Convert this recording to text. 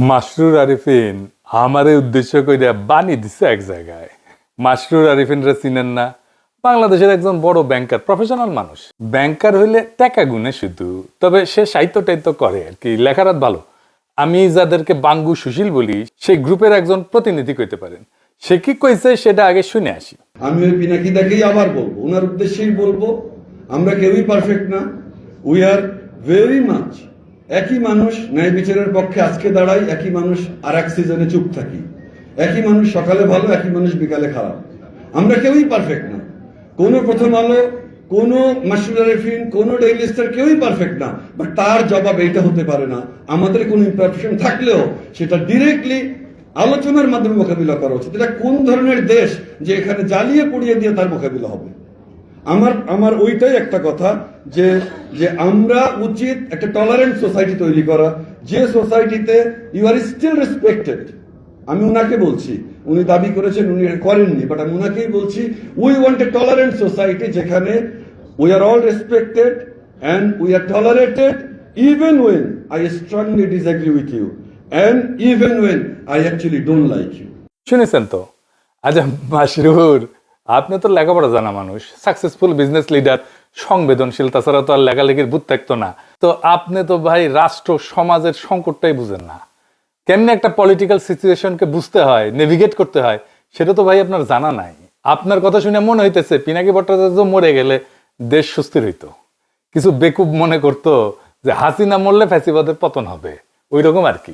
মাসরুর আরিফিন আমারে উদ্দেশ্য কইরা বানি দিছে এক জায়গায়। মাসরুর আরিফিনরা চিনেন না? বাংলাদেশের একজন বড় ব্যাংকার, প্রফেশনাল মানুষ। ব্যাংকার হইলে টাকা গুনে শুধু, তবে সে সাহিত্য টাইত্য করে আর কি, লেখারাত ভালো। আমি যাদেরকে বাঙ্গু সুশীল বলি, সেই গ্রুপের একজন প্রতিনিধি কইতে পারেন। সে কি কইছে সেটা আগে শুনে আসি। আমি ওই পিনাকিদাকেই আবার বলবো, ওনার উদ্দেশ্যেই বলবো, আমরা কেউই পারফেক্ট না। উই আর ভেরি মাচ একই মানুষ, ন্যায় বিচারের পক্ষে আজকে দাঁড়াই, একই মানুষ আর এক সিজনে চুপ থাকি, একই মানুষ সকালে ভালো, একই মানুষ বিকালে খারাপ। আমরা কেউই পারফেক্ট না। কোন প্রথম আলো, কোন মাসরুর আরিফিন, কোন ডেইলি স্টার কেউই পারফেক্ট না। বাট তার জবাব এইটা হতে পারে না, আমাদের কোন ইমপারফেকশন থাকলেও সেটা ডিরেক্টলি আলোচনার মাধ্যমে মোকাবিলা করা উচিত। এটা কোন ধরনের দেশ যে এখানে জ্বালিয়ে পুড়িয়ে দিয়ে তার মোকাবিলা হবে? আমার ওইটাই একটা কথা যে যে আমরা উচিত একটা টলারেন্ট সোসাইটি তৈরি করা, যে সোসাইটিতে ইউ আর স্টিল রেসপেক্টেড। আমি উনাকে বলছি, উনি দাবি করেছেন, উনি করেননি, বাট আমি উনাকেই বলছি, we want a tolerant society যেখানে we are all respected and we are tolerated even when I strongly disagree with you and even when I actually don't like you. শুনেছেন তো? আচ্ছা মাসরুর, আপনি তো লেখাপড়া জানা মানুষ, সাকসেসফুল বিজনেস লিডার, সংবেদনশীল, তাছাড়া তো আর লেখালেখির ভূত থাকতো না। তো আপনি তো ভাই রাষ্ট্র সমাজের সংকটটাই বুঝেন না। কেমনি একটা পলিটিক্যাল সিচুয়েশনকে বুঝতে হয়, নেভিগেট করতে হয়, সেটা তো ভাই আপনার জানা নাই। আপনার কথা শুনে মনে হইতেছে পিনাকি ভট্টাচার্য মরে গেলে দেশ সুস্থির হইতো। কিছু বেকুব মনে করতো যে হাসিনা মরলে ফ্যাসিবাদের পতন হবে, ওই রকম আর কি।